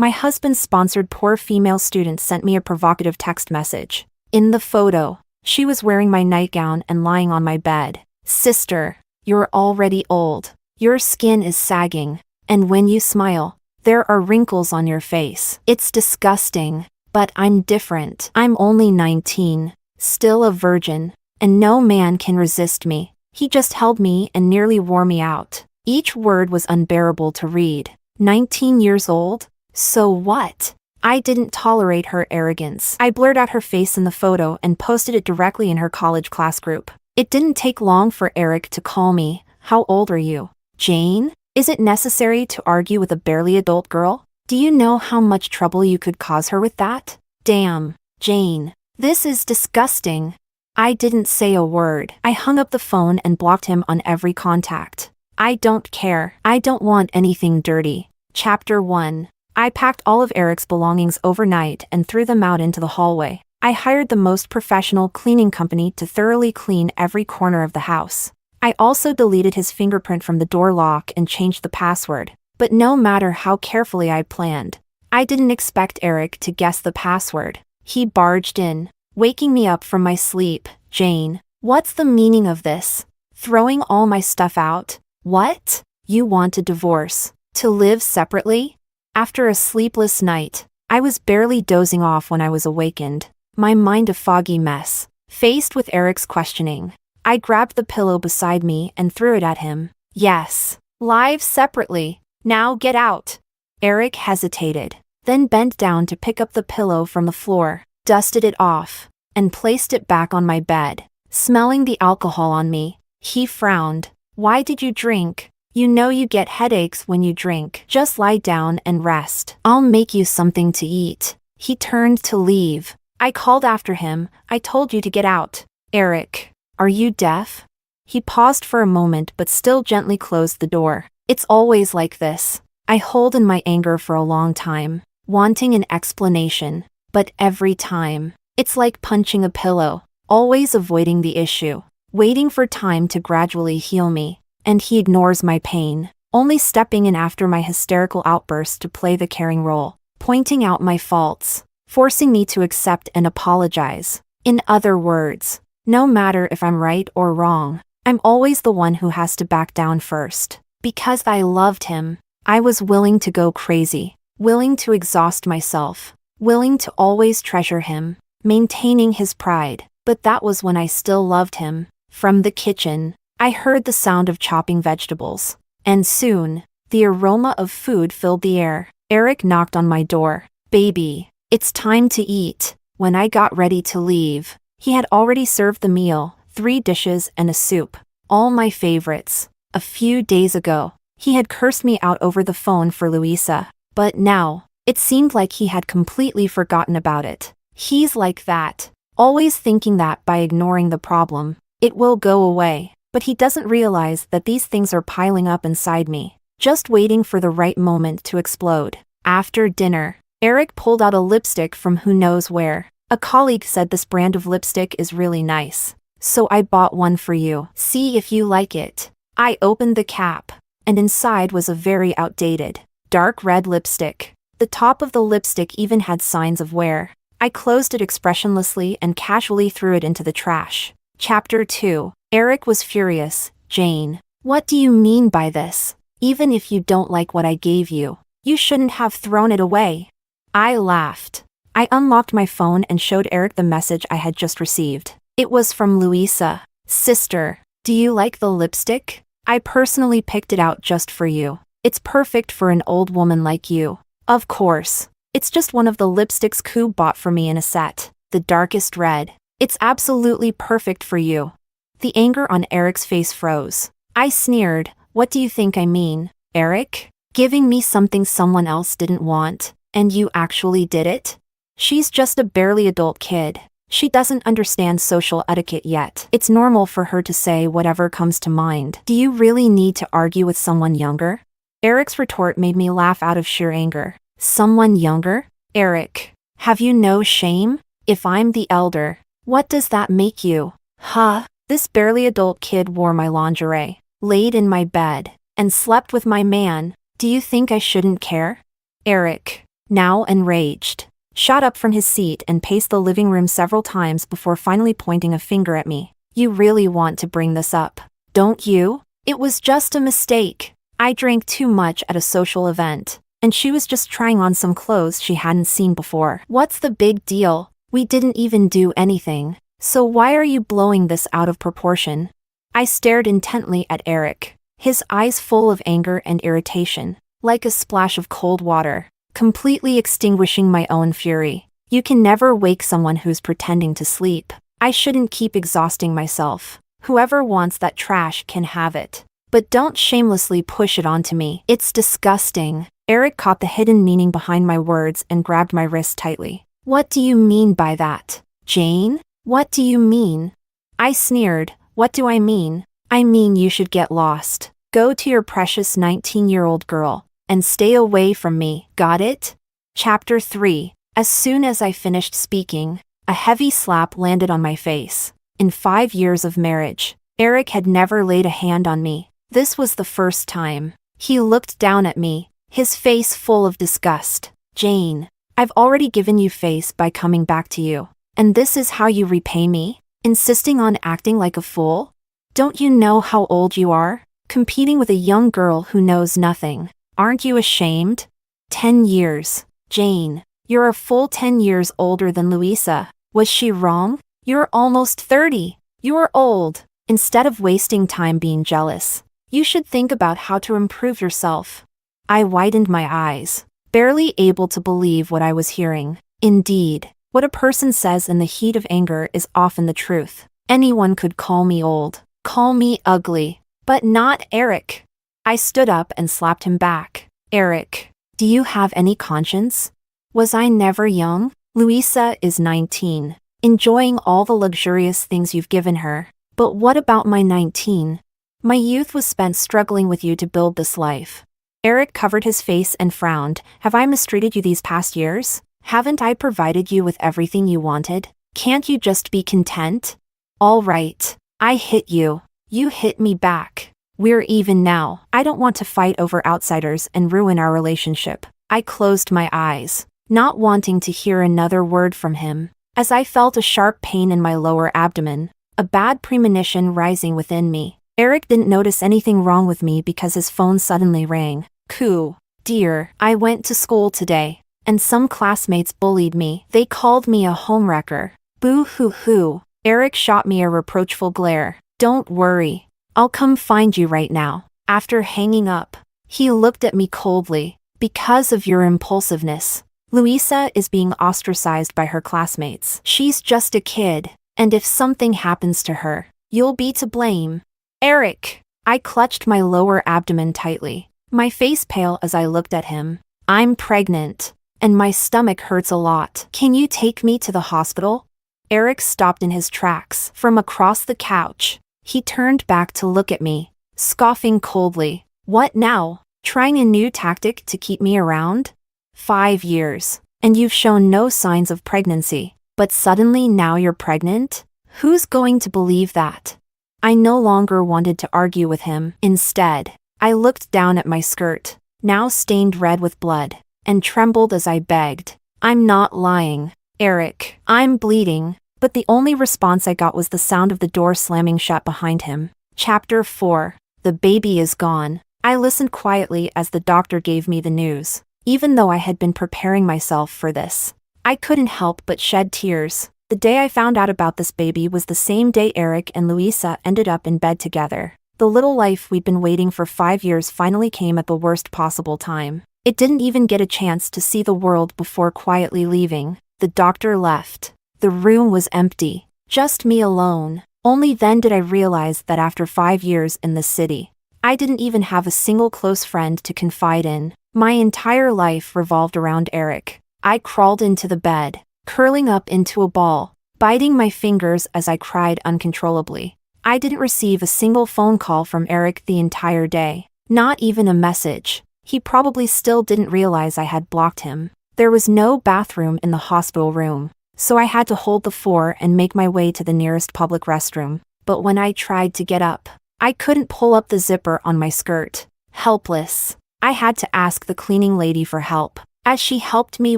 My husband-sponsored poor female student sent me a provocative text message. In the photo, she was wearing my nightgown and lying on my bed. Sister, you're already old. Your skin is sagging. And when you smile, there are wrinkles on your face. It's disgusting. But I'm different. I'm only 19, still a virgin, and no man can resist me. He just held me and nearly wore me out. Each word was unbearable to read. 19 years old? So what? I didn't tolerate her arrogance. I blurred out her face in the photo and posted it directly in her college class group. It didn't take long for Erick to call me. How old are you? Jane? Is it necessary to argue with a barely adult girl? Do you know how much trouble you could cause her with that? Damn, Jane. This is disgusting. I didn't say a word. I hung up the phone and blocked him on every contact. I don't care. I don't want anything dirty. Chapter 1. I packed all of Erick's belongings overnight and threw them out into the hallway. I hired the most professional cleaning company to thoroughly clean every corner of the house. I also deleted his fingerprint from the door lock and changed the password. But no matter how carefully I planned, I didn't expect Erick to guess the password. He barged in, waking me up from my sleep. Jane, what's the meaning of this? Throwing all my stuff out? What? You want a divorce? To live separately? After a sleepless night, I was barely dozing off when I was awakened, my mind a foggy mess. Faced with Erick's questioning, I grabbed the pillow beside me and threw it at him. Yes, live separately. Now get out. Erick hesitated, then bent down to pick up the pillow from the floor, dusted it off, and placed it back on my bed. Smelling the alcohol on me, he frowned. Why did you drink? You know you get headaches when you drink. Just lie down and rest. I'll make you something to eat. He turned to leave. I called after him. I told you to get out. Erick, are you deaf? He paused for a moment but still gently closed the door. It's always like this. I hold in my anger for a long time, wanting an explanation, but every time, it's like punching a pillow, always avoiding the issue, waiting for time to gradually heal me, and he ignores my pain, only stepping in after my hysterical outbursts to play the caring role, pointing out my faults, forcing me to accept and apologize. In other words, no matter if I'm right or wrong, I'm always the one who has to back down first. Because I loved him, I was willing to go crazy, willing to exhaust myself, willing to always treasure him, maintaining his pride. But that was when I still loved him. From the kitchen, I heard the sound of chopping vegetables. And soon, the aroma of food filled the air. Erick knocked on my door. Baby, it's time to eat. When I got ready to leave, he had already served the meal, 3 dishes and a soup, all my favorites. A few days ago, he had cursed me out over the phone for Louisa, but now, it seemed like he had completely forgotten about it. He's like that, always thinking that by ignoring the problem, it will go away, but he doesn't realize that these things are piling up inside me, just waiting for the right moment to explode. After dinner, Erick pulled out a lipstick from who knows where. A colleague said this brand of lipstick is really nice, so I bought one for you. See if you like it. I opened the cap, and inside was a very outdated, dark red lipstick. The top of the lipstick even had signs of wear. I closed it expressionlessly and casually threw it into the trash. Chapter 2. Erick was furious. Jane, what do you mean by this? Even if you don't like what I gave you, you shouldn't have thrown it away. I laughed. I unlocked my phone and showed Erick the message I had just received. It was from Louisa. Sister, do you like the lipstick? I personally picked it out just for you. It's perfect for an old woman like you. Of course. It's just one of the lipsticks Koo bought for me in a set. The darkest red. It's absolutely perfect for you. The anger on Erick's face froze. I sneered. What do you think I mean, Erick? Giving me something someone else didn't want, and you actually did it? She's just a barely adult kid. She doesn't understand social etiquette yet. It's normal for her to say whatever comes to mind. Do you really need to argue with someone younger? Erick's retort made me laugh out of sheer anger. Someone younger? Erick, have you no shame? If I'm the elder, what does that make you? Huh? This barely adult kid wore my lingerie, laid in my bed, and slept with my man. Do you think I shouldn't care? Erick, now enraged, shot up from his seat and paced the living room several times before finally pointing a finger at me. You really want to bring this up, don't you? It was just a mistake. I drank too much at a social event, and she was just trying on some clothes she hadn't seen before. What's the big deal? We didn't even do anything. So why are you blowing this out of proportion? I stared intently at Erick, his eyes full of anger and irritation, like a splash of cold water, completely extinguishing my own fury. You can never wake someone who's pretending to sleep. I shouldn't keep exhausting myself. Whoever wants that trash can have it. But don't shamelessly push it onto me. It's disgusting. Erick caught the hidden meaning behind my words and grabbed my wrist tightly. What do you mean by that, Jane? What do you mean? I sneered. What do I mean? I mean you should get lost. Go to your precious 19-year-old girl, and stay away from me, got it? Chapter 3. As soon as I finished speaking, a heavy slap landed on my face. In 5 years of marriage, Erick had never laid a hand on me. This was the first time. He looked down at me, his face full of disgust. Jane, I've already given you face by coming back to you. And this is how you repay me? Insisting on acting like a fool? Don't you know how old you are? Competing with a young girl who knows nothing. Aren't you ashamed? 10 years. Jane, you're a full 10 years older than Louisa. Was she wrong? You're almost 30. You're old. Instead of wasting time being jealous, you should think about how to improve yourself. I widened my eyes, barely able to believe what I was hearing. Indeed, what a person says in the heat of anger is often the truth. Anyone could call me old, call me ugly, but not Erick. I stood up and slapped him back. Erick, do you have any conscience? Was I never young? Louisa is 19, enjoying all the luxurious things you've given her. But what about my 19? My youth was spent struggling with you to build this life. Erick covered his face and frowned. Have I mistreated you these past years? Haven't I provided you with everything you wanted? Can't you just be content? All right, I hit you. You hit me back. We're even now. I don't want to fight over outsiders and ruin our relationship. I closed my eyes, not wanting to hear another word from him, as I felt a sharp pain in my lower abdomen, a bad premonition rising within me. Erick didn't notice anything wrong with me because his phone suddenly rang. Coo, dear, I went to school today, and some classmates bullied me. They called me a homewrecker. Boo-hoo-hoo. Erick shot me a reproachful glare. Don't worry. I'll come find you right now. After hanging up, he looked at me coldly. Because of your impulsiveness, Louisa is being ostracized by her classmates. She's just a kid, and if something happens to her, you'll be to blame. Erick! I clutched my lower abdomen tightly, my face pale as I looked at him. I'm pregnant, and my stomach hurts a lot. Can you take me to the hospital? Erick stopped in his tracks. From across the couch, he turned back to look at me, scoffing coldly. What now? Trying a new tactic to keep me around? 5 years, and you've shown no signs of pregnancy, but suddenly now you're pregnant? Who's going to believe that? I no longer wanted to argue with him. Instead, I looked down at my skirt, now stained red with blood, and trembled as I begged. I'm not lying, Erick. I'm bleeding. But the only response I got was the sound of the door slamming shut behind him. Chapter 4. The baby is gone. I listened quietly as the doctor gave me the news. Even though I had been preparing myself for this, I couldn't help but shed tears. The day I found out about this baby was the same day Erick and Louisa ended up in bed together. The little life we'd been waiting for 5 years finally came at the worst possible time. It didn't even get a chance to see the world before quietly leaving. The doctor left. The room was empty. Just me alone. Only then did I realize that after 5 years in the city, I didn't even have a single close friend to confide in. My entire life revolved around Erick. I crawled into the bed, curling up into a ball, biting my fingers as I cried uncontrollably. I didn't receive a single phone call from Erick the entire day. Not even a message. He probably still didn't realize I had blocked him. There was no bathroom in the hospital room, so I had to hold the fort and make my way to the nearest public restroom. But when I tried to get up, I couldn't pull up the zipper on my skirt. Helpless, I had to ask the cleaning lady for help. As she helped me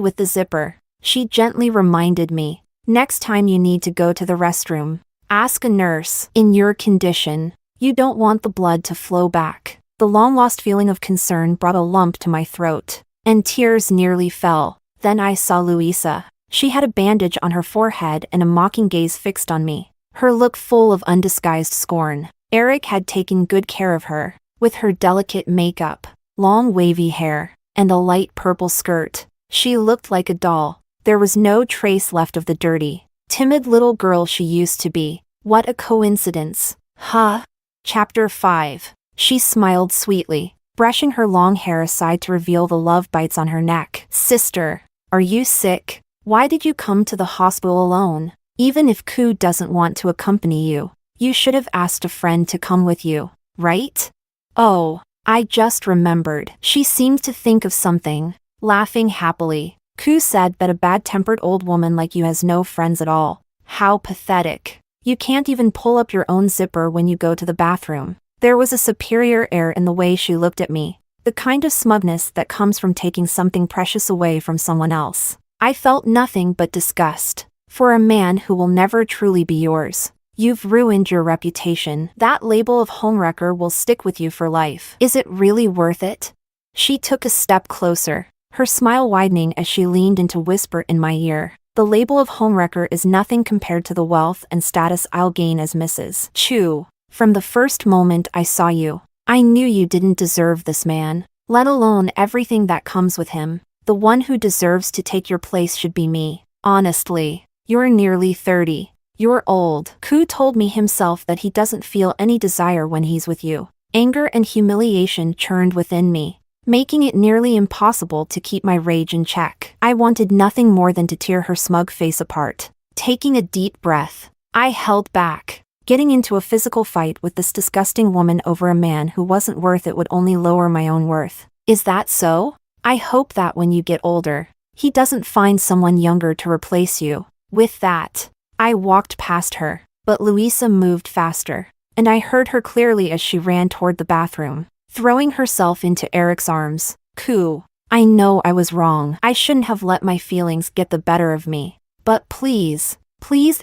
with the zipper, she gently reminded me, next time you need to go to the restroom, ask a nurse. In your condition, you don't want the blood to flow back. The long-lost feeling of concern brought a lump to my throat, and tears nearly fell. Then I saw Louisa. She had a bandage on her forehead and a mocking gaze fixed on me, her look full of undisguised scorn. Erick had taken good care of her, with her delicate makeup, long wavy hair, and a light purple skirt. She looked like a doll. There was no trace left of the dirty, timid little girl she used to be. What a coincidence. Huh? Chapter 5. She smiled sweetly, brushing her long hair aside to reveal the love bites on her neck. Sister, are you sick? Why did you come to the hospital alone? Even if Ku doesn't want to accompany you, you should have asked a friend to come with you, right? Oh, I just remembered. She seemed to think of something, laughing happily. Ku said that a bad-tempered old woman like you has no friends at all. How pathetic. You can't even pull up your own zipper when you go to the bathroom. There was a superior air in the way she looked at me, the kind of smugness that comes from taking something precious away from someone else. I felt nothing but disgust. For a man who will never truly be yours, you've ruined your reputation. That label of homewrecker will stick with you for life. Is it really worth it? She took a step closer, her smile widening as she leaned in to whisper in my ear. The label of homewrecker is nothing compared to the wealth and status I'll gain as Mrs. Chu. From the first moment I saw you, I knew you didn't deserve this man, let alone everything that comes with him. The one who deserves to take your place should be me. Honestly, you're nearly 30. You're old. Ku told me himself that he doesn't feel any desire when he's with you. Anger and humiliation churned within me, making it nearly impossible to keep my rage in check. I wanted nothing more than to tear her smug face apart. Taking a deep breath, I held back. Getting into a physical fight with this disgusting woman over a man who wasn't worth it would only lower my own worth. Is that so? I hope that when you get older, he doesn't find someone younger to replace you. With that, I walked past her, but Louisa moved faster, and I heard her clearly as she ran toward the bathroom, throwing herself into Erick's arms. Ku, I know I was wrong. I shouldn't have let my feelings get the better of me. But please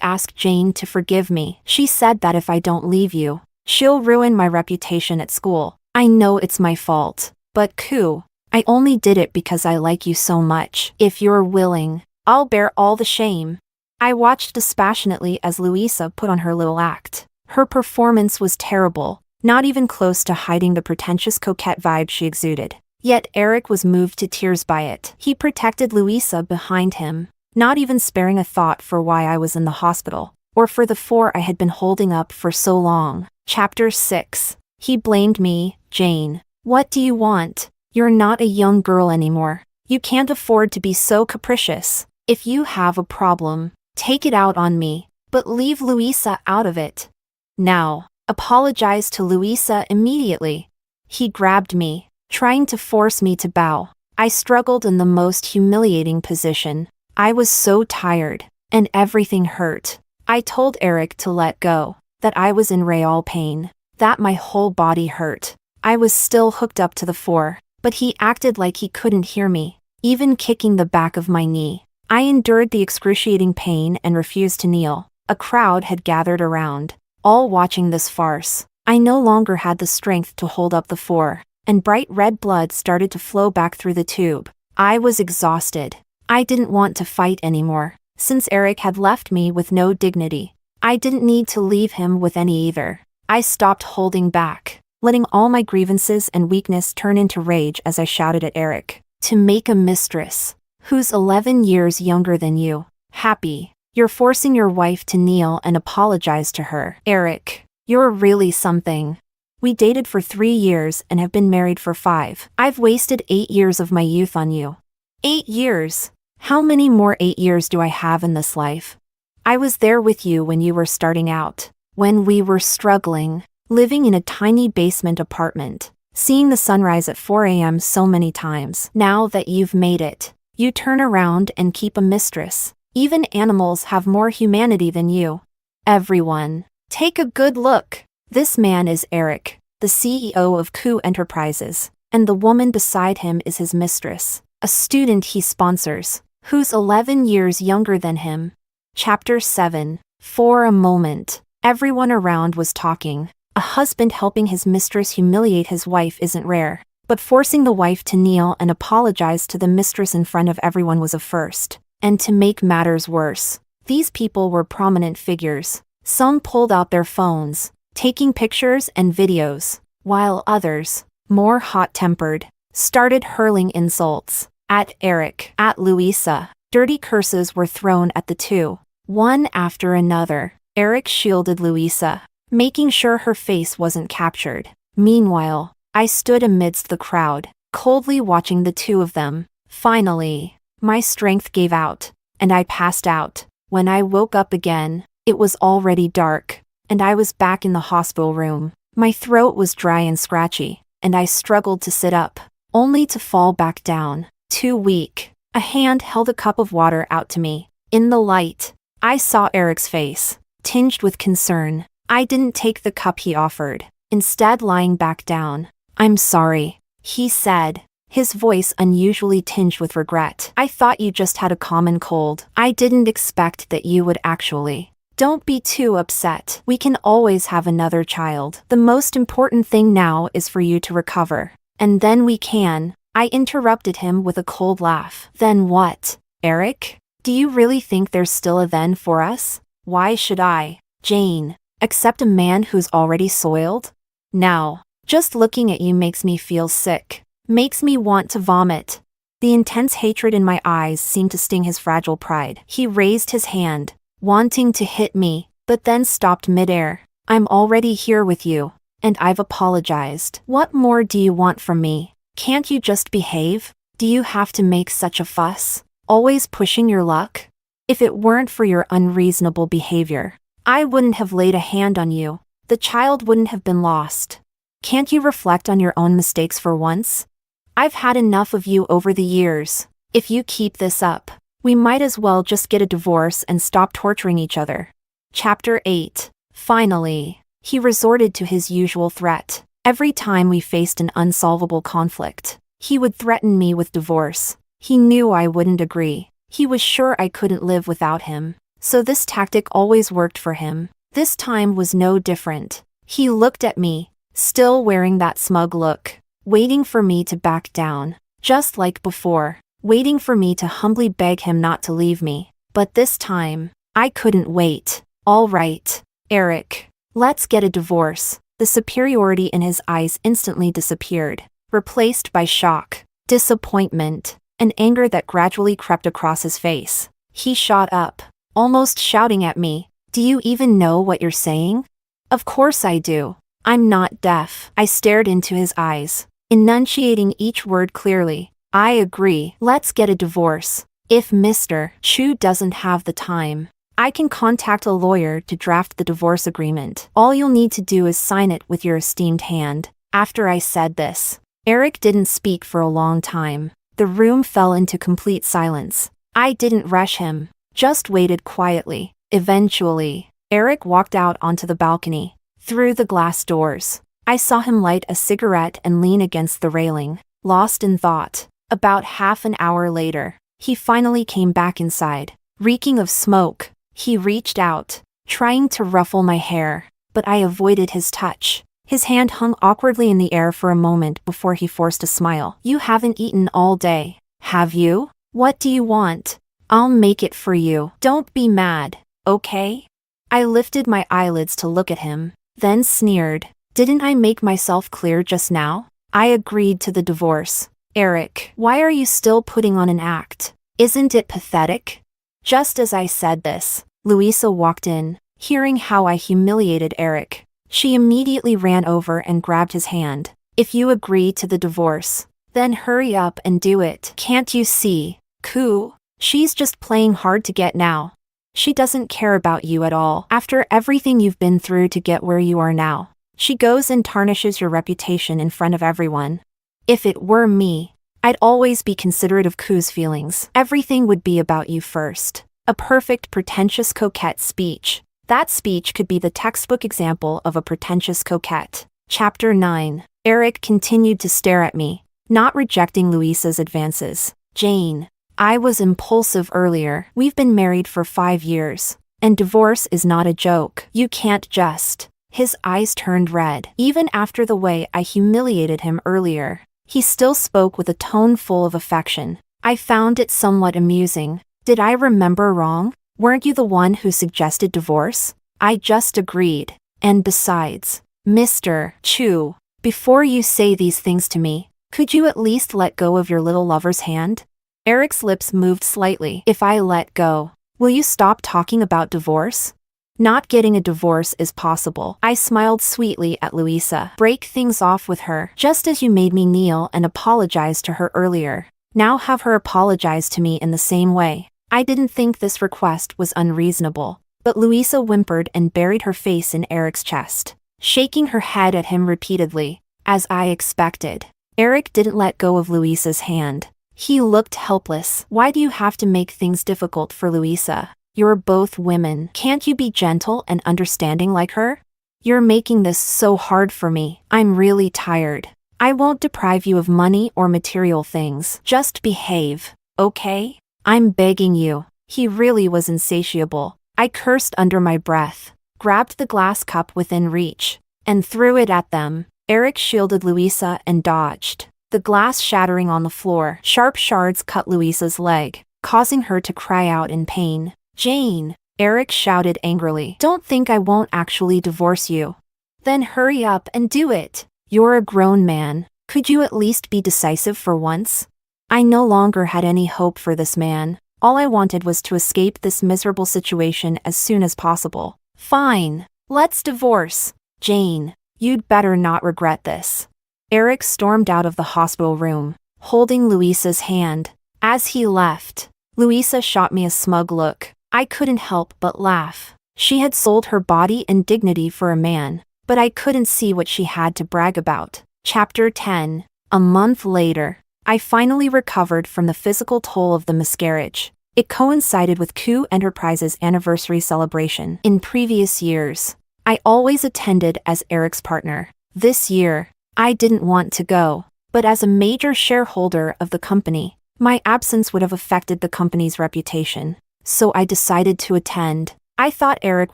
ask Jane to forgive me. She said that if I don't leave you, she'll ruin my reputation at school. I know it's my fault, but Ku, I only did it because I like you so much. If you're willing, I'll bear all the shame. I watched dispassionately as Louisa put on her little act. Her performance was terrible, not even close to hiding the pretentious coquette vibe she exuded. Yet Erick was moved to tears by it. He protected Louisa behind him, not even sparing a thought for why I was in the hospital, or for the 4 I had been holding up for so long. Chapter 6. He blamed me. Jane, what do you want? You're not a young girl anymore. You can't afford to be so capricious. If you have a problem, take it out on me, but leave Louisa out of it. Now, apologize to Louisa immediately. He grabbed me, trying to force me to bow. I struggled in the most humiliating position. I was so tired, and everything hurt. I told Erick to let go, that I was in real pain, that my whole body hurt. I was still hooked up to the 4, but he acted like he couldn't hear me, even kicking the back of my knee. I endured the excruciating pain and refused to kneel. A crowd had gathered around, all watching this farce. I no longer had the strength to hold up the 4, and bright red blood started to flow back through the tube. I was exhausted. I didn't want to fight anymore, since Erick had left me with no dignity. I didn't need to leave him with any either. I stopped holding back, letting all my grievances and weakness turn into rage as I shouted at Erick. To make a mistress, who's 11 years younger than you, happy. You're forcing your wife to kneel and apologize to her. Erick, you're really something. We dated for 3 years and have been married for 5. I've wasted 8 years of my youth on you. 8 years? How many more 8 years do I have in this life? I was there with you when you were starting out, when we were struggling, living in a tiny basement apartment, seeing the sunrise at 4 a.m. so many times. Now that you've made it, you turn around and keep a mistress. Even animals have more humanity than you. Everyone, take a good look. This man is Erick, the CEO of Ku Enterprises, and the woman beside him is his mistress. a student he sponsors, who's 11 years younger than him. Chapter 7. For a moment, everyone around was talking. A husband helping his mistress humiliate his wife isn't rare, but forcing the wife to kneel and apologize to the mistress in front of everyone was a first. And to make matters worse, these people were prominent figures. Some pulled out their phones, taking pictures and videos, while others, more hot-tempered, started hurling insults at Erick, at Louisa. Dirty curses were thrown at the two, one after another. Erick shielded Louisa, making sure her face wasn't captured. Meanwhile, I stood amidst the crowd, coldly watching the two of them. Finally, my strength gave out, and I passed out. When I woke up again, it was already dark, and I was back in the hospital room. My throat was dry and scratchy, and I struggled to sit up, only to fall back down, too weak. A hand held a cup of water out to me. In the light, I saw Erick's face, tinged with concern. I didn't take the cup he offered, instead lying back down. "I'm sorry," he said, his voice unusually tinged with regret. "I thought you just had a common cold. I didn't expect that you would actually. Don't be too upset. We can always have another child. The most important thing now is for you to recover. And then we can." I interrupted him with a cold laugh. "Then what, Erick? Do you really think there's still a then for us? Why should I, Jane, accept a man who's already soiled? Now, just looking at you makes me feel sick. Makes me want to vomit." The intense hatred in my eyes seemed to sting his fragile pride. He raised his hand, wanting to hit me, but then stopped midair. "I'm already here with you, and I've apologized. What more do you want from me? Can't you just behave? Do you have to make such a fuss? Always pushing your luck? If it weren't for your unreasonable behavior, I wouldn't have laid a hand on you. The child wouldn't have been lost. Can't you reflect on your own mistakes for once? I've had enough of you over the years. If you keep this up, we might as well just get a divorce and stop torturing each other." Chapter 8. Finally, he resorted to his usual threat. Every time we faced an unsolvable conflict, he would threaten me with divorce. He knew I wouldn't agree. He was sure I couldn't live without him. So this tactic always worked for him. This time was no different. He looked at me, still wearing that smug look, waiting for me to back down, just like before, waiting for me to humbly beg him not to leave me. But this time, I couldn't wait. "All right, Erick, let's get a divorce." The superiority in his eyes instantly disappeared, replaced by shock, disappointment, and anger that gradually crept across his face. He shot up, almost shouting at me, "Do you even know what you're saying?" "Of course I do. I'm not deaf." I stared into his eyes, enunciating each word clearly. "I agree. Let's get a divorce. If Mr. Chu doesn't have the time, I can contact a lawyer to draft the divorce agreement. All you'll need to do is sign it with your esteemed hand." After I said this, Erick didn't speak for a long time. The room fell into complete silence. I didn't rush him, just waited quietly. Eventually, Erick walked out onto the balcony, through the glass doors. I saw him light a cigarette and lean against the railing, lost in thought. About half an hour later, he finally came back inside, reeking of smoke. He reached out, trying to ruffle my hair, but I avoided his touch. His hand hung awkwardly in the air for a moment before he forced a smile. "You haven't eaten all day, have you? What do you want? I'll make it for you. Don't be mad, okay?" I lifted my eyelids to look at him, then sneered. "Didn't I make myself clear just now? I agreed to the divorce. Erick, why are you still putting on an act? Isn't it pathetic?" Just as I said this, Louisa walked in, hearing how I humiliated Erick. She immediately ran over and grabbed his hand. "If you agree to the divorce, then hurry up and do it. Can't you see, Koo? She's just playing hard to get now. She doesn't care about you at all. After everything you've been through to get where you are now, she goes and tarnishes your reputation in front of everyone. If it were me, I'd always be considerate of Koo's feelings. Everything would be about you first." A perfect pretentious coquette speech. That speech could be the textbook example of a pretentious coquette. Chapter 9. Erick continued to stare at me, not rejecting Louisa's advances, Jane. I was impulsive earlier. We've been married for 5 years. And divorce is not a joke. You can't just. His eyes turned red. Even after the way I humiliated him earlier, he still spoke with a tone full of affection. I found it somewhat amusing. Did I remember wrong? Weren't you the one who suggested divorce? I just agreed. And besides, Mr. Chu, before you say these things to me, could you at least let go of your little lover's hand? Erick's lips moved slightly. If I let go, will you stop talking about divorce? Not getting a divorce is possible. I smiled sweetly at Louisa. Break things off with her, just as you made me kneel and apologize to her earlier. Now have her apologize to me in the same way. I didn't think this request was unreasonable, but Louisa whimpered and buried her face in Erick's chest, shaking her head at him repeatedly, as I expected. Erick didn't let go of Louisa's hand. He looked helpless. Why do you have to make things difficult for Louisa? You're both women. Can't you be gentle and understanding like her? You're making this so hard for me. I'm really tired. I won't deprive you of money or material things. Just behave, okay? I'm begging you. He really was insatiable. I cursed under my breath, grabbed the glass cup within reach, and threw it at them. Erick shielded Louisa and dodged, the glass shattering on the floor. Sharp shards cut Louisa's leg, causing her to cry out in pain. Jane, Erick shouted angrily. Don't think I won't actually divorce you. Then hurry up and do it. You're a grown man. Could you at least be decisive for once? I no longer had any hope for this man. All I wanted was to escape this miserable situation as soon as possible. Fine. Let's divorce. Jane, you'd better not regret this. Erick stormed out of the hospital room, holding Louisa's hand. As he left, Louisa shot me a smug look. I couldn't help but laugh. She had sold her body and dignity for a man, but I couldn't see what she had to brag about. Chapter 10. A month later, I finally recovered from the physical toll of the miscarriage. It coincided with Coup Enterprises' anniversary celebration. In previous years, I always attended as Erick's partner. This year, I didn't want to go, but as a major shareholder of the company, my absence would have affected the company's reputation, so I decided to attend. I thought Erick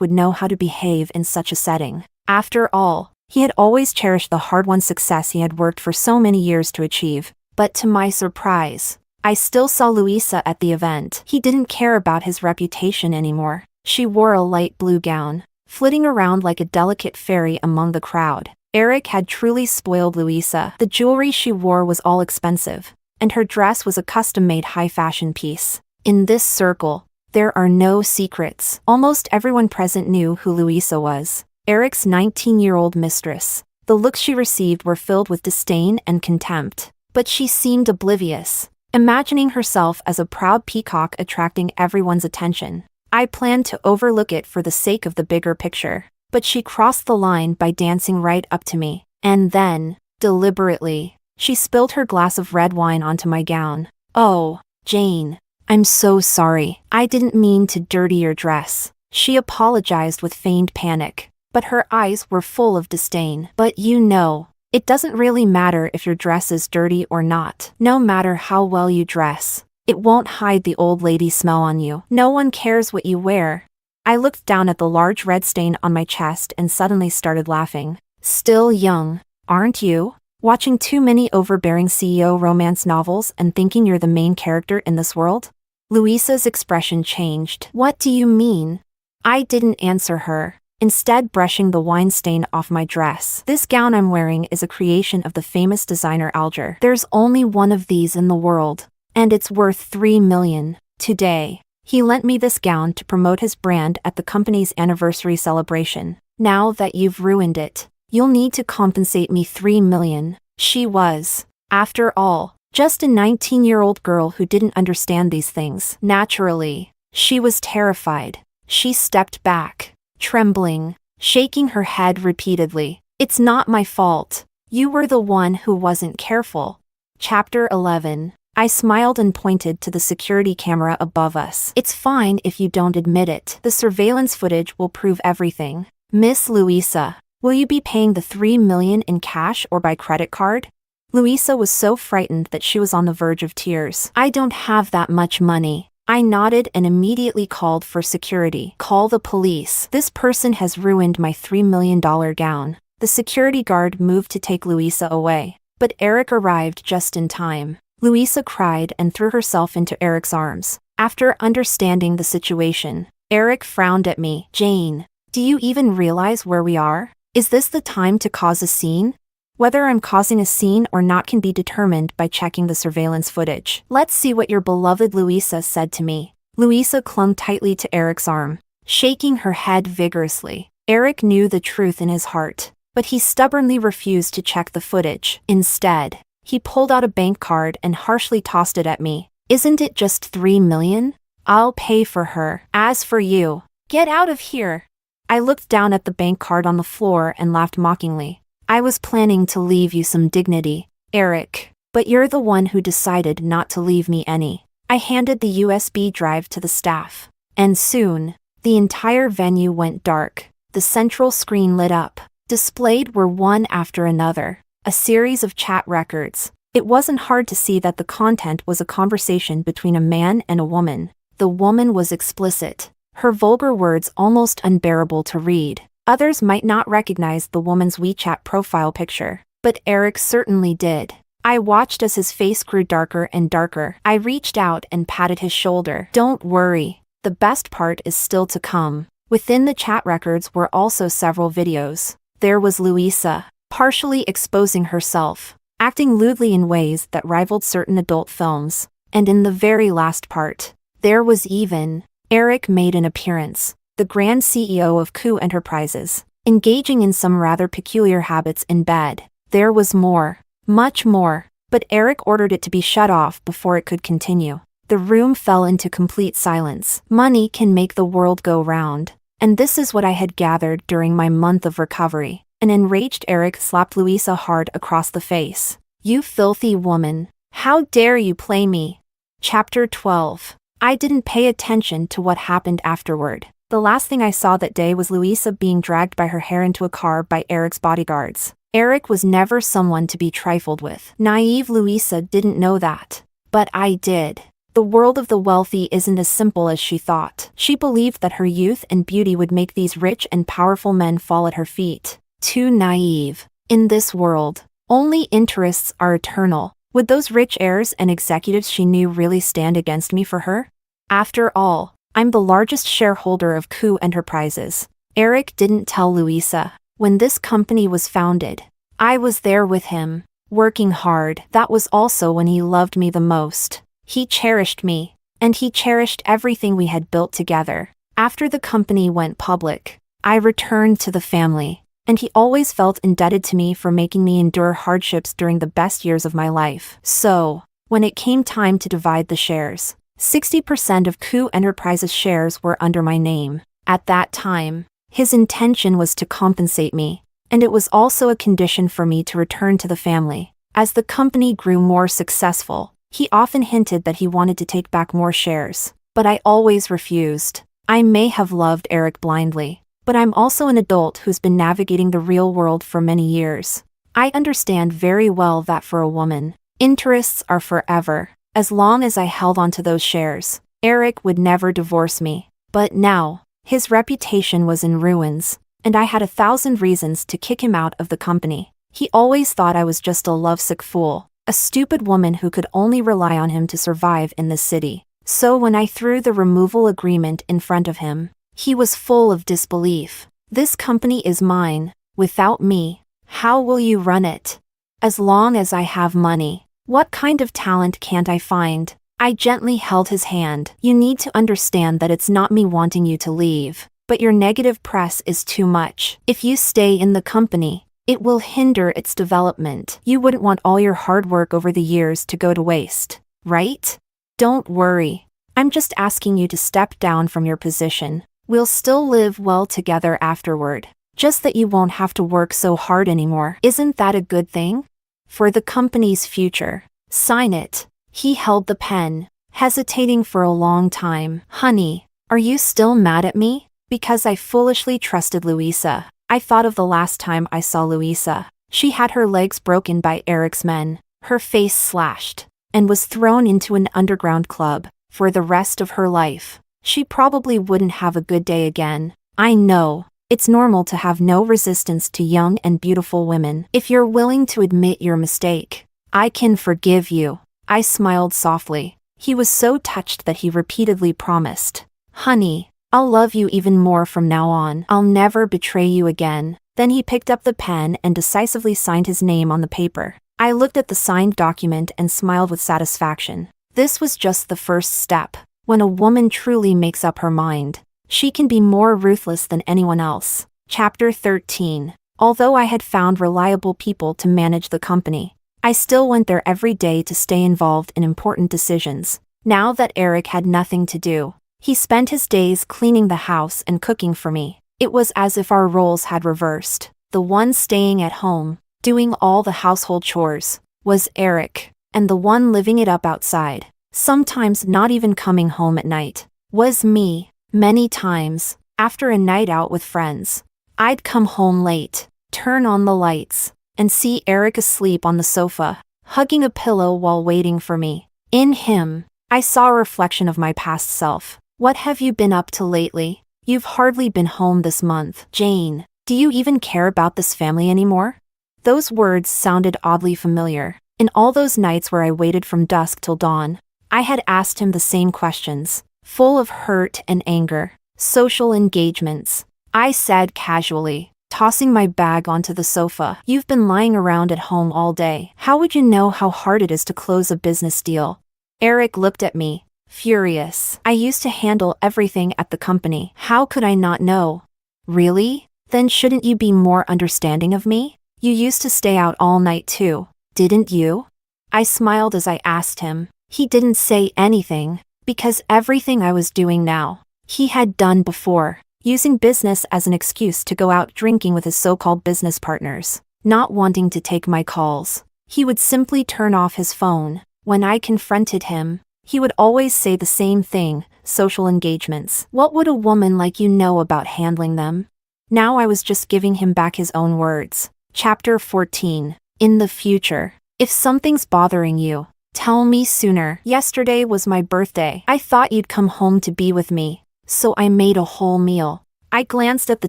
would know how to behave in such a setting. After all, he had always cherished the hard-won success he had worked for so many years to achieve. But to my surprise, I still saw Louisa at the event. He didn't care about his reputation anymore. She wore a light blue gown, flitting around like a delicate fairy among the crowd. Erick had truly spoiled Louisa. The jewelry she wore was all expensive, and her dress was a custom-made high-fashion piece. In this circle, there are no secrets. Almost everyone present knew who Louisa was, Erick's 19-year-old mistress. The looks she received were filled with disdain and contempt, but she seemed oblivious, imagining herself as a proud peacock attracting everyone's attention. I planned to overlook it for the sake of the bigger picture, but she crossed the line by dancing right up to me, and then, deliberately, she spilled her glass of red wine onto my gown. Oh, Jane, I'm so sorry. I didn't mean to dirty your dress. She apologized with feigned panic, but her eyes were full of disdain. But you know, it doesn't really matter if your dress is dirty or not. No matter how well you dress, it won't hide the old lady smell on you. No one cares what you wear. I looked down at the large red stain on my chest and suddenly started laughing. Still young, aren't you? Watching too many overbearing CEO romance novels and thinking you're the main character in this world? Louisa's expression changed. What do you mean? I didn't answer her, instead brushing the wine stain off my dress. This gown I'm wearing is a creation of the famous designer Alger. There's only one of these in the world, and it's worth 3 million. Today, he lent me this gown to promote his brand at the company's anniversary celebration. Now that you've ruined it, you'll need to compensate me 3 million. She was, after all, just a 19-year-old girl who didn't understand these things. Naturally, she was terrified. She stepped back, trembling, shaking her head repeatedly. It's not my fault. You were the one who wasn't careful. Chapter 11. I smiled and pointed to the security camera above us. It's fine if you don't admit it. The surveillance footage will prove everything. Miss Louisa, will you be paying the 3 million in cash or by credit card? Louisa was so frightened that she was on the verge of tears. I don't have that much money. I nodded and immediately called for security. Call the police. This person has ruined my $3 million gown. The security guard moved to take Louisa away, but Erick arrived just in time. Louisa cried and threw herself into Erick's arms. After understanding the situation, Erick frowned at me. Jane, do you even realize where we are? Is this the time to cause a scene? Whether I'm causing a scene or not can be determined by checking the surveillance footage. Let's see what your beloved Louisa said to me. Louisa clung tightly to Erick's arm, shaking her head vigorously. Erick knew the truth in his heart, but he stubbornly refused to check the footage. Instead, he pulled out a bank card and harshly tossed it at me. Isn't it just $3 million? I'll pay for her. As for you, get out of here. I looked down at the bank card on the floor and laughed mockingly. I was planning to leave you some dignity, Erick, but you're the one who decided not to leave me any. I handed the USB drive to the staff, and soon, the entire venue went dark. The central screen lit up. Displayed were one after another, a series of chat records. It wasn't hard to see that the content was a conversation between a man and a woman. The woman was explicit, her vulgar words almost unbearable to read. Others might not recognize the woman's WeChat profile picture, but Erick certainly did. I watched as his face grew darker and darker. I reached out and patted his shoulder. Don't worry, the best part is still to come. Within the chat records were also several videos. There was Louisa, partially exposing herself, acting lewdly in ways that rivaled certain adult films. And in the very last part, there was even Erick made an appearance. The grand CEO of Coup Enterprises, engaging in some rather peculiar habits in bed. There was more, much more, but Erick ordered it to be shut off before it could continue. The room fell into complete silence. Money can make the world go round, and this is what I had gathered during my month of recovery. An enraged Erick slapped Louisa hard across the face. You filthy woman. How dare you play me? Chapter 12. I didn't pay attention to what happened afterward. The last thing I saw that day was Louisa being dragged by her hair into a car by Erick's bodyguards. Erick was never someone to be trifled with. Naive Louisa didn't know that. But I did. The world of the wealthy isn't as simple as she thought. She believed that her youth and beauty would make these rich and powerful men fall at her feet. Too naive. In this world, only interests are eternal. Would those rich heirs and executives she knew really stand against me for her? After all, I'm the largest shareholder of Coup Enterprises. Erick didn't tell Louisa. When this company was founded, I was there with him, working hard. That was also when he loved me the most. He cherished me, and he cherished everything we had built together. After the company went public, I returned to the family, and he always felt indebted to me for making me endure hardships during the best years of my life. So, when it came time to divide the shares, 60% of Coup Enterprises shares were under my name. At that time, his intention was to compensate me, and it was also a condition for me to return to the family. As the company grew more successful, he often hinted that he wanted to take back more shares, but I always refused. I may have loved Erick blindly, but I'm also an adult who's been navigating the real world for many years. I understand very well that for a woman, interests are forever. As long as I held onto those shares, Erick would never divorce me. But now, his reputation was in ruins, and I had 1,000 reasons to kick him out of the company. He always thought I was just a lovesick fool, a stupid woman who could only rely on him to survive in this city. So when I threw the removal agreement in front of him, he was full of disbelief. This company is mine. Without me, how will you run it? As long as I have money. What kind of talent can't I find? I gently held his hand. You need to understand that it's not me wanting you to leave, but your negative press is too much. If you stay in the company, it will hinder its development. You wouldn't want all your hard work over the years to go to waste, right? Don't worry. I'm just asking you to step down from your position. We'll still live well together afterward. Just that you won't have to work so hard anymore. Isn't that a good thing? For the company's future. Sign it. He held the pen, hesitating for a long time. Honey, are you still mad at me? Because I foolishly trusted Louisa. I thought of the last time I saw Louisa. She had her legs broken by Erick's men, her face slashed, and was thrown into an underground club. For the rest of her life, she probably wouldn't have a good day again. I know. It's normal to have no resistance to young and beautiful women. If you're willing to admit your mistake, I can forgive you. I smiled softly. He was so touched that he repeatedly promised, "Honey, I'll love you even more from now on. I'll never betray you again." Then he picked up the pen and decisively signed his name on the paper. I looked at the signed document and smiled with satisfaction. This was just the first step. When a woman truly makes up her mind, she can be more ruthless than anyone else. Chapter 13. Although I had found reliable people to manage the company, I still went there every day to stay involved in important decisions. Now that Erick had nothing to do, he spent his days cleaning the house and cooking for me. It was as if our roles had reversed. The one staying at home, doing all the household chores, was Erick, and the one living it up outside, sometimes not even coming home at night, was me. Many times, after a night out with friends, I'd come home late, turn on the lights, and see Erick asleep on the sofa, hugging a pillow while waiting for me. In him, I saw a reflection of my past self. "What have you been up to lately? You've hardly been home this month. Jane, do you even care about this family anymore?" Those words sounded oddly familiar. In all those nights where I waited from dusk till dawn, I had asked him the same questions, full of hurt and anger. "Social engagements," I said casually, tossing my bag onto the sofa. "You've been lying around at home all day. How would you know how hard it is to close a business deal?" Erick looked at me, furious. "I used to handle everything at the company. How could I not know?" "Really? Then shouldn't you be more understanding of me? You used to stay out all night too, didn't you?" I smiled as I asked him. He didn't say anything, because everything I was doing now, he had done before, using business as an excuse to go out drinking with his so-called business partners, not wanting to take my calls. He would simply turn off his phone. When I confronted him, he would always say the same thing, social engagements. What would a woman like you know about handling them? Now I was just giving him back his own words. Chapter 14. In the future, if something's bothering you, tell me sooner. Yesterday was my birthday. I thought you'd come home to be with me, so I made a whole meal. I glanced at the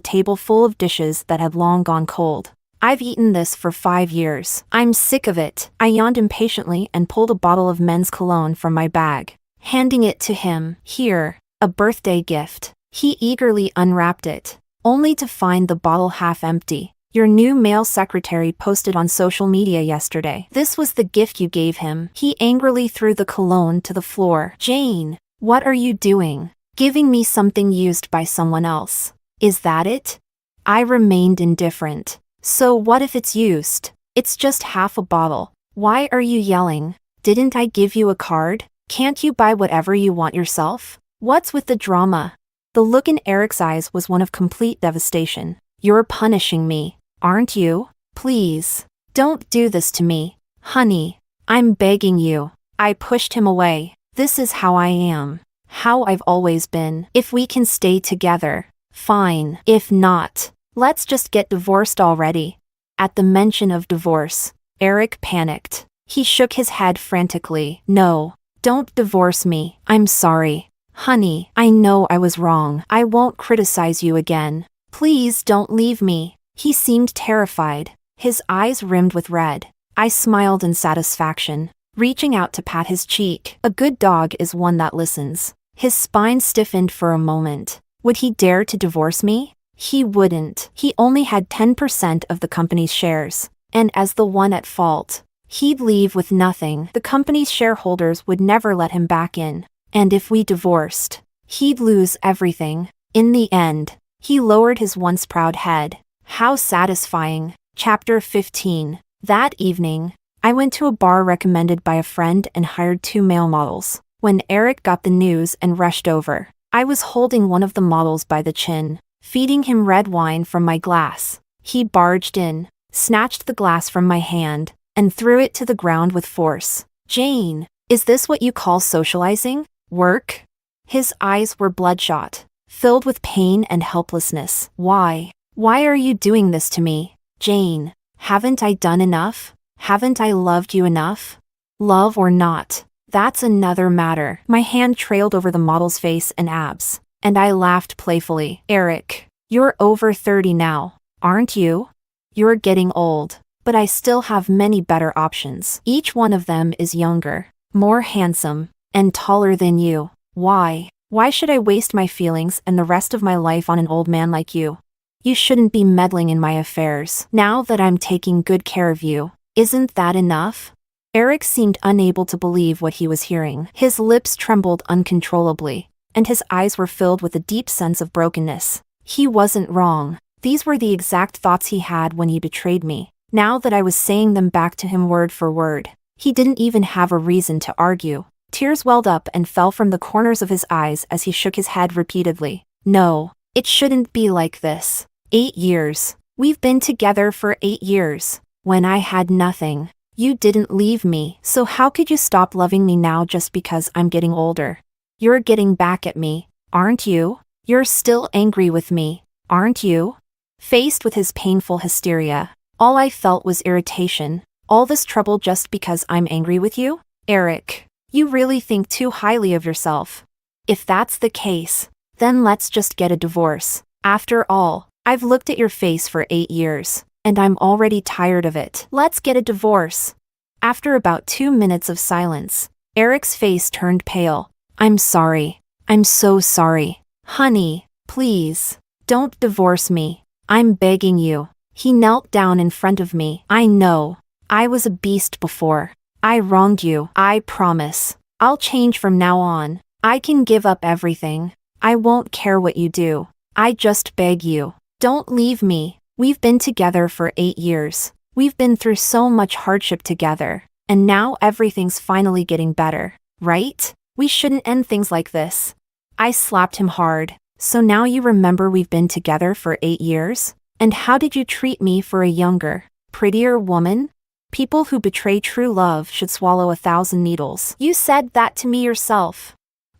table full of dishes that had long gone cold. I've eaten this for 5 years. I'm sick of it. I yawned impatiently and pulled a bottle of men's cologne from my bag, handing it to him. "Here, a birthday gift." He eagerly unwrapped it, only to find the bottle half empty. "Your new male secretary posted on social media yesterday. This was the gift you gave him." He angrily threw the cologne to the floor. "Jane, what are you doing? Giving me something used by someone else? Is that it?" I remained indifferent. "So what if it's used? It's just half a bottle. Why are you yelling? Didn't I give you a card? Can't you buy whatever you want yourself? What's with the drama?" The look in Erick's eyes was one of complete devastation. "You're punishing me, aren't you? Please, don't do this to me. Honey, I'm begging you." I pushed him away. "This is how I am. How I've always been. If we can stay together, fine. If not, let's just get divorced already." At the mention of divorce, Erick panicked. He shook his head frantically. "No, don't divorce me. I'm sorry. Honey, I know I was wrong. I won't criticize you again. Please don't leave me." He seemed terrified, his eyes rimmed with red. I smiled in satisfaction, reaching out to pat his cheek. A good dog is one that listens. His spine stiffened for a moment. Would he dare to divorce me? He wouldn't. He only had 10% of the company's shares, and as the one at fault, he'd leave with nothing. The company's shareholders would never let him back in, and if we divorced, he'd lose everything. In the end, he lowered his once proud head. How satisfying. Chapter 15. That evening, I went to a bar recommended by a friend and hired 2 male models. When Erick got the news and rushed over, I was holding one of the models by the chin, feeding him red wine from my glass. He barged in, snatched the glass from my hand, and threw it to the ground with force. "Jane, is this what you call socializing? Work?" His eyes were bloodshot, filled with pain and helplessness. Why are you doing this to me? Jane, Haven't I done enough? Haven't I loved you enough? Love or not, that's another matter. My hand trailed over the model's face and abs, and I laughed playfully. Erick, you're over 30 now, aren't you? You're getting old, but I still have many better options. Each one of them is younger, more handsome, and taller than you. Why? Why should I waste my feelings and the rest of my life on an old man like you? You shouldn't be meddling in my affairs. Now that I'm taking good care of you, isn't that enough? Erick seemed unable to believe what he was hearing. His lips trembled uncontrollably, and his eyes were filled with a deep sense of brokenness. He wasn't wrong. These were the exact thoughts he had when he betrayed me. Now that I was saying them back to him word for word, he didn't even have a reason to argue. Tears welled up and fell from the corners of his eyes as he shook his head repeatedly. No, it shouldn't be like this. 8 years. We've been together for 8 years. When I had nothing, you didn't leave me. So how could you stop loving me now just because I'm getting older? You're getting back at me, aren't you? You're still angry with me, aren't you? Faced with his painful hysteria, all I felt was irritation. All this trouble just because I'm angry with you? Erick, you really think too highly of yourself. If that's the case, then let's just get a divorce. After all, I've looked at your face for 8 years, and I'm already tired of it. Let's get a divorce. After about 2 minutes of silence, Erick's face turned pale. I'm sorry. I'm so sorry. Honey, please, don't divorce me. I'm begging you. He knelt down in front of me. I know. I was a beast before. I wronged you. I promise. I'll change from now on. I can give up everything. I won't care what you do. I just beg you. Don't leave me. We've been together for 8 years. We've been through so much hardship together. And now everything's finally getting better, right? We shouldn't end things like this. I slapped him hard. So now you remember we've been together for 8 years? And how did you treat me for a younger, prettier woman? People who betray true love should swallow 1,000 needles. You said that to me yourself.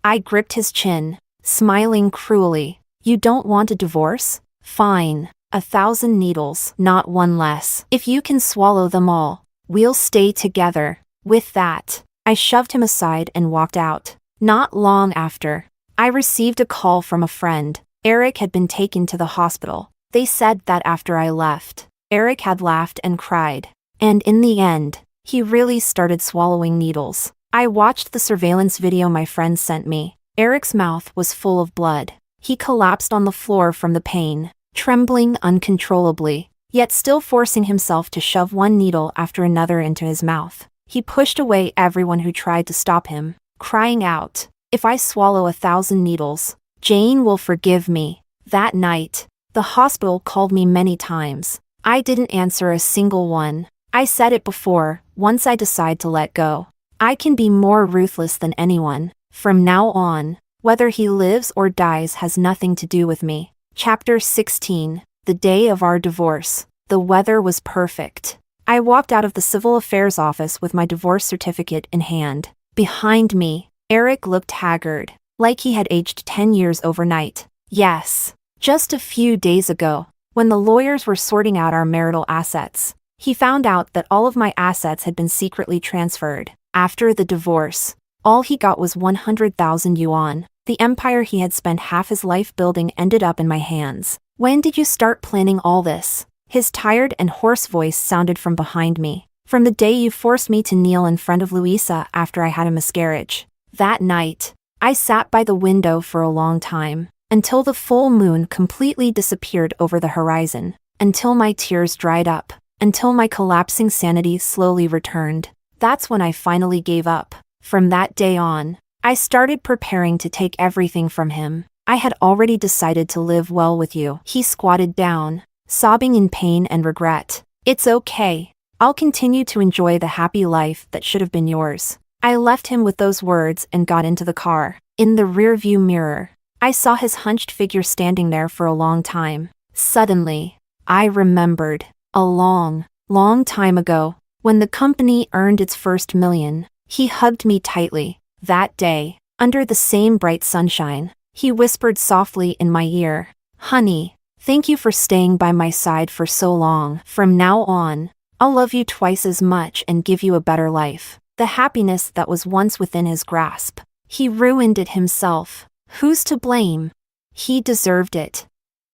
I gripped his chin, smiling cruelly. You don't want a divorce? Fine. 1,000 needles, not one less. If you can swallow them all, we'll stay together. With that, I shoved him aside and walked out. Not long after, I received a call from a friend. Erick had been taken to the hospital. They said that after I left, Erick had laughed and cried. And in the end, he really started swallowing needles. I watched the surveillance video my friend sent me. Erick's mouth was full of blood. He collapsed on the floor from the pain, trembling uncontrollably, yet still forcing himself to shove one needle after another into his mouth. He pushed away everyone who tried to stop him, crying out, "If I swallow 1,000 needles, Jane will forgive me." That night, the hospital called me many times. I didn't answer a single one. I said it before, once I decide to let go, I can be more ruthless than anyone. From now on, whether he lives or dies has nothing to do with me. Chapter 16. The day of our divorce. The weather was perfect. I walked out of the civil affairs office with my divorce certificate in hand. Behind me, Erick looked haggard, like he had aged 10 years overnight. Yes, just a few days ago, when the lawyers were sorting out our marital assets, he found out that all of my assets had been secretly transferred. After the divorce, all he got was 100,000 yuan. The empire he had spent half his life building ended up in my hands. When did you start planning all this? His tired and hoarse voice sounded from behind me. From the day you forced me to kneel in front of Louisa after I had a miscarriage. That night, I sat by the window for a long time, until the full moon completely disappeared over the horizon, until my tears dried up, until my collapsing sanity slowly returned. That's when I finally gave up. From that day on, I started preparing to take everything from him. I had already decided to live well with you. He squatted down, sobbing in pain and regret. It's okay. I'll continue to enjoy the happy life that should have been yours. I left him with those words and got into the car. In the rearview mirror, I saw his hunched figure standing there for a long time. Suddenly, I remembered. A long, long time ago, when the company earned its first million, he hugged me tightly. That day, under the same bright sunshine, he whispered softly in my ear, "Honey, Thank you for staying by my side for so long. From now on, I'll love you twice as much and give you a better life. The happiness that was once within his grasp. He ruined it himself. Who's to blame? He deserved it.